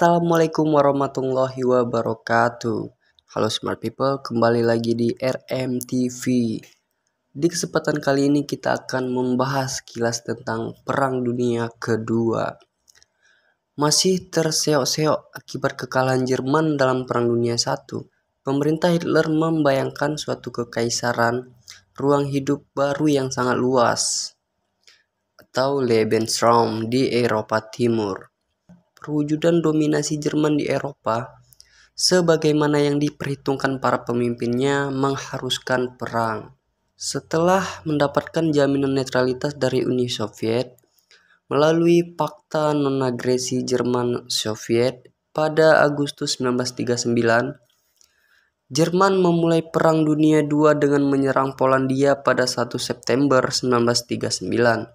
Assalamualaikum warahmatullahi wabarakatuh. Halo smart people, kembali lagi di RMTV. Di kesempatan kali ini kita akan membahas kilas tentang Perang Dunia Kedua. Masih terseok-seok akibat kekalahan Jerman dalam Perang Dunia I, pemerintah Hitler membayangkan suatu kekaisaran, ruang hidup baru yang sangat luas, atau Lebensraum di Eropa Timur. Perwujudan dominasi Jerman di Eropa, sebagaimana yang diperhitungkan para pemimpinnya, mengharuskan perang. Setelah mendapatkan jaminan netralitas dari Uni Soviet melalui Fakta Non-Agresi Jerman-Soviet pada Agustus 1939, Jerman memulai Perang Dunia II dengan menyerang Polandia pada 1 September 1939.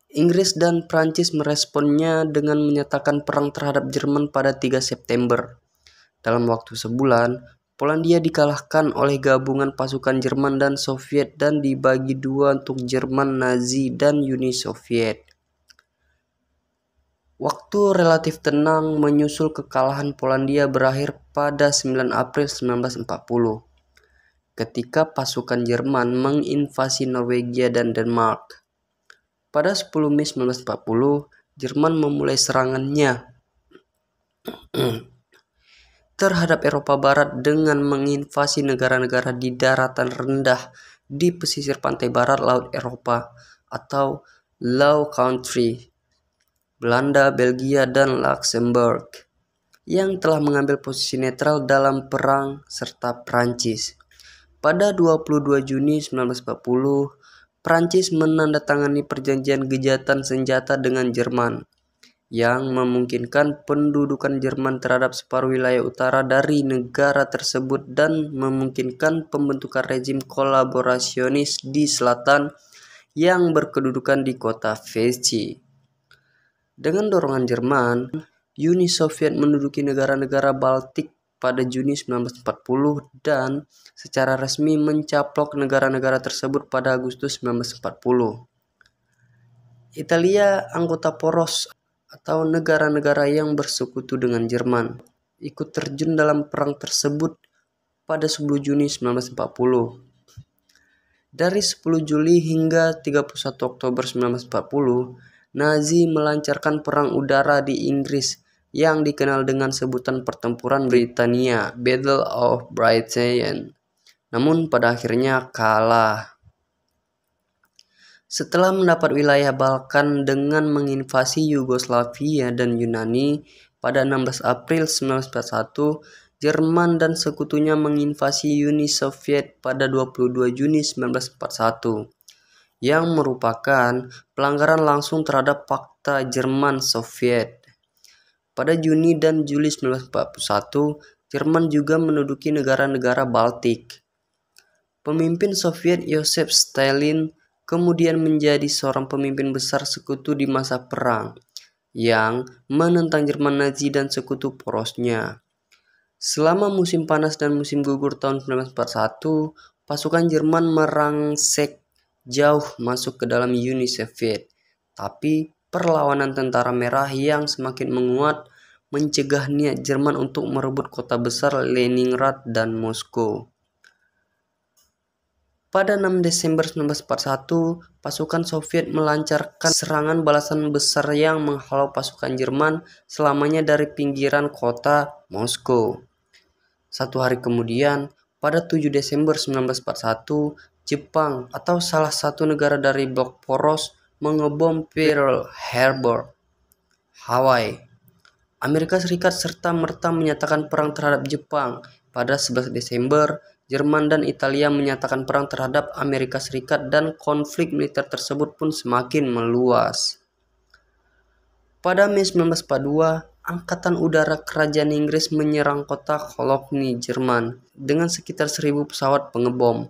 Inggris dan Prancis meresponnya dengan menyatakan perang terhadap Jerman pada 3 September. Dalam waktu sebulan, Polandia dikalahkan oleh gabungan pasukan Jerman dan Soviet dan dibagi dua untuk Jerman Nazi dan Uni Soviet. Waktu relatif tenang menyusul kekalahan Polandia berakhir pada 9 April 1940, ketika pasukan Jerman menginvasi Norwegia dan Denmark. Pada 10 Mei 1940, Jerman memulai serangannya terhadap Eropa Barat dengan menginvasi negara-negara di daratan rendah di pesisir pantai barat Laut Eropa atau Low Country, Belanda, Belgia, dan Luxembourg, yang telah mengambil posisi netral dalam perang serta Prancis. Pada 22 Juni 1940, Prancis menandatangani perjanjian gencatan senjata dengan Jerman, yang memungkinkan pendudukan Jerman terhadap separuh wilayah utara dari negara tersebut dan memungkinkan pembentukan rezim kolaborasionis di selatan yang berkedudukan di kota Vichy. Dengan dorongan Jerman, Uni Soviet menduduki negara-negara Baltik pada Juni 1940 dan secara resmi mencaplok negara-negara tersebut pada Agustus 1940. Italia, anggota poros atau negara-negara yang bersekutu dengan Jerman, ikut terjun dalam perang tersebut pada 10 Juni 1940. Dari 10 Juli hingga 31 Oktober 1940, Nazi melancarkan perang udara di Inggris yang dikenal dengan sebutan Pertempuran Britania, Battle of Britain, namun pada akhirnya kalah. Setelah mendapat wilayah Balkan dengan menginvasi Yugoslavia dan Yunani, pada 16 April 1941, Jerman dan sekutunya menginvasi Uni Soviet pada 22 Juni 1941, yang merupakan pelanggaran langsung terhadap Fakta Jerman-Soviet. Pada Juni dan Juli 1941, Jerman juga menduduki negara-negara Baltik. Pemimpin Soviet Joseph Stalin kemudian menjadi seorang pemimpin besar sekutu di masa perang, yang menentang Jerman Nazi dan sekutu porosnya. Selama musim panas dan musim gugur tahun 1941, pasukan Jerman merangsek jauh masuk ke dalam Uni Soviet, tapi perlawanan tentara merah yang semakin menguat mencegah niat Jerman untuk merebut kota besar Leningrad dan Moskow. Pada 6 Desember 1941, pasukan Soviet melancarkan serangan balasan besar yang menghalau pasukan Jerman selamanya dari pinggiran kota Moskow. Satu hari kemudian, pada 7 Desember 1941, Jepang atau salah satu negara dari blok poros mengebom Pearl Harbor, Hawaii. Amerika Serikat serta-merta menyatakan perang terhadap Jepang. Pada 11 Desember, Jerman dan Italia menyatakan perang terhadap Amerika Serikat dan konflik militer tersebut pun semakin meluas. Pada Mei 1942, Angkatan Udara Kerajaan Inggris menyerang kota Cologne, Jerman, dengan sekitar 1.000 pesawat pengebom.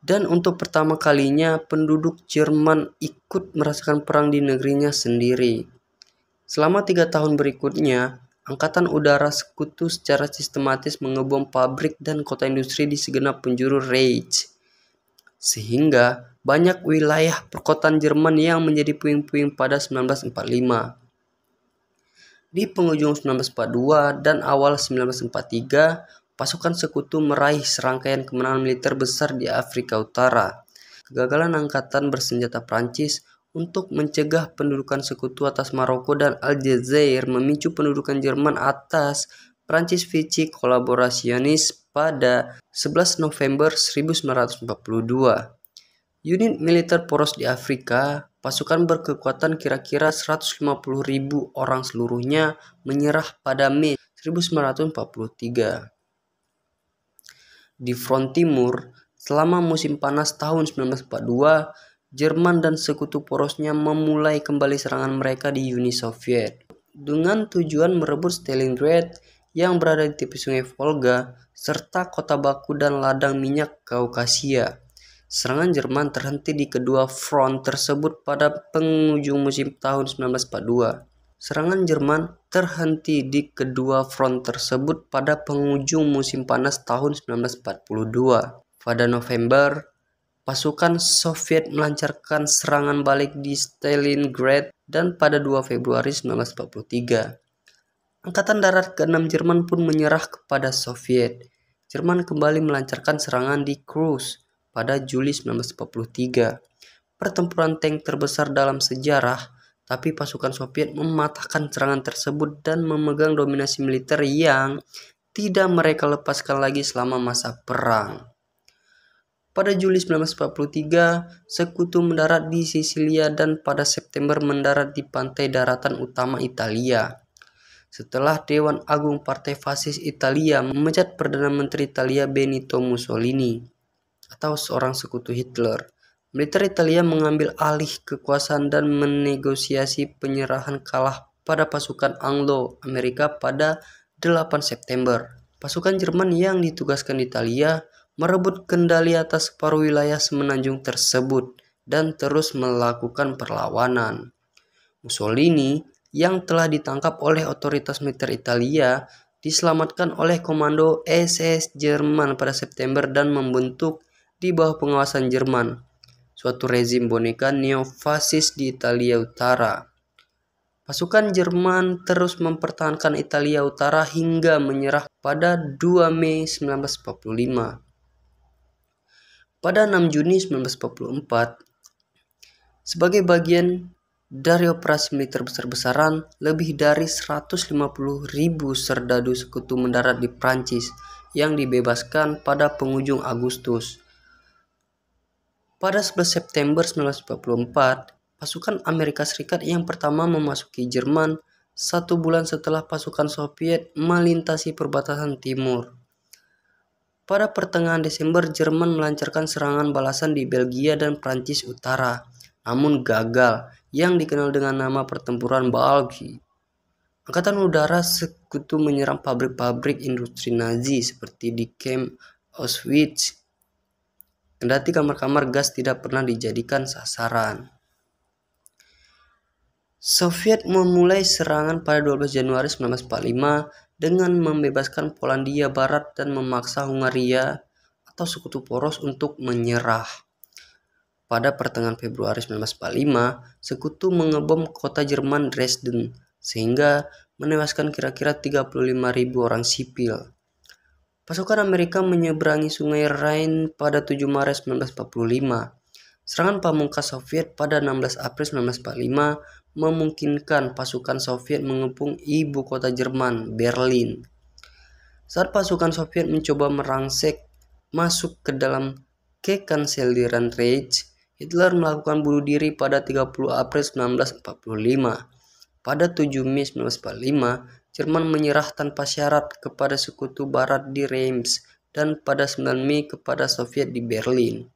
Dan untuk pertama kalinya, penduduk Jerman ikut merasakan perang di negerinya sendiri. Selama 3 tahun berikutnya, Angkatan Udara Sekutu secara sistematis mengebom pabrik dan kota industri di segenap penjuru Reich, sehingga banyak wilayah perkotaan Jerman yang menjadi puing-puing pada 1945. Di penghujung 1942 dan awal 1943, pasukan sekutu meraih serangkaian kemenangan militer besar di Afrika Utara. Kegagalan angkatan bersenjata Prancis untuk mencegah pendudukan sekutu atas Maroko dan Aljazair memicu pendudukan Jerman atas Prancis Vichy kolaborasionis pada 11 November 1942. Unit militer poros di Afrika, pasukan berkekuatan kira-kira 150.000 orang seluruhnya menyerah pada Mei 1943. Di front timur, selama musim panas tahun 1942, Jerman dan sekutu porosnya memulai kembali serangan mereka di Uni Soviet dengan tujuan merebut Stalingrad yang berada di tepi sungai Volga serta kota baku dan ladang minyak Kaukasia. Serangan Jerman terhenti di kedua front tersebut pada penghujung musim tahun 1942. Serangan Jerman terhenti di kedua front tersebut pada penghujung musim panas tahun 1942. Pada November, pasukan Soviet melancarkan serangan balik di Stalingrad dan pada 2 Februari 1943. Angkatan Darat ke-6 Jerman pun menyerah kepada Soviet. Jerman kembali melancarkan serangan di Kursk pada Juli 1943. Pertempuran tank terbesar dalam sejarah, tapi pasukan Soviet mematahkan serangan tersebut dan memegang dominasi militer yang tidak mereka lepaskan lagi selama masa perang. Pada Juli 1943, sekutu mendarat di Sisilia dan pada September mendarat di pantai daratan utama Italia. Setelah Dewan Agung Partai Fasis Italia memecat Perdana Menteri Italia Benito Mussolini atau seorang sekutu Hitler, militer Italia mengambil alih kekuasaan dan menegosiasi penyerahan kalah pada pasukan Anglo-Amerika pada 8 September. Pasukan Jerman yang ditugaskan di Italia merebut kendali atas separuh wilayah semenanjung tersebut dan terus melakukan perlawanan. Mussolini yang telah ditangkap oleh otoritas militer Italia diselamatkan oleh komando SS Jerman pada September dan membentuk di bawah pengawasan Jerman suatu rezim boneka neo-fasis di Italia Utara. Pasukan Jerman terus mempertahankan Italia Utara hingga menyerah pada 2 Mei 1945. Pada 6 Juni 1944, sebagai bagian dari operasi militer besar-besaran, lebih dari 150.000 serdadu sekutu mendarat di Prancis yang dibebaskan pada penghujung Agustus. Pada 11 September 1944, pasukan Amerika Serikat yang pertama memasuki Jerman 1 bulan setelah pasukan Soviet melintasi perbatasan timur. Pada pertengahan Desember, Jerman melancarkan serangan balasan di Belgia dan Prancis Utara, namun gagal, yang dikenal dengan nama pertempuran Bulge. Angkatan udara sekutu menyerang pabrik-pabrik industri Nazi seperti di kamp Auschwitz, kendati kamar-kamar gas tidak pernah dijadikan sasaran. Soviet memulai serangan pada 12 Januari 1945 dengan membebaskan Polandia Barat dan memaksa Hungaria atau sekutu poros untuk menyerah. Pada pertengahan Februari 1945, sekutu mengebom kota Jerman Dresden sehingga menewaskan kira-kira 35.000 orang sipil. Pasukan Amerika menyeberangi sungai Rhine pada 7 Maret 1945. Serangan pamungkas Soviet pada 16 April 1945 memungkinkan pasukan Soviet mengepung ibu kota Jerman, Berlin. Saat pasukan Soviet mencoba merangsek masuk ke dalam Kekanselir Reich, Hitler melakukan bunuh diri pada 30 April 1945. Pada 7 Mei 1945, Jerman menyerah tanpa syarat kepada sekutu barat di Reims dan pada 9 Mei kepada Soviet di Berlin.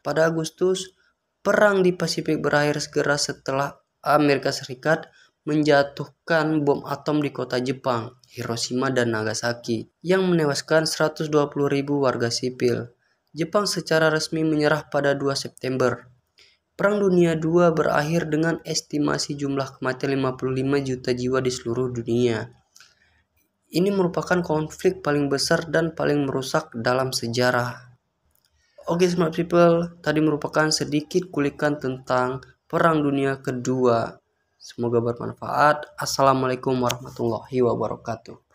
Pada Agustus, perang di Pasifik berakhir segera setelah Amerika Serikat menjatuhkan bom atom di kota Jepang, Hiroshima dan Nagasaki, yang menewaskan 120.000 warga sipil. Jepang secara resmi menyerah pada 2 September. Perang Dunia II berakhir dengan estimasi jumlah kematian 55 juta jiwa di seluruh dunia. Ini merupakan konflik paling besar dan paling merusak dalam sejarah. Oke smart people, tadi merupakan sedikit kulikan tentang Perang Dunia Kedua. Semoga bermanfaat. Assalamualaikum warahmatullahi wabarakatuh.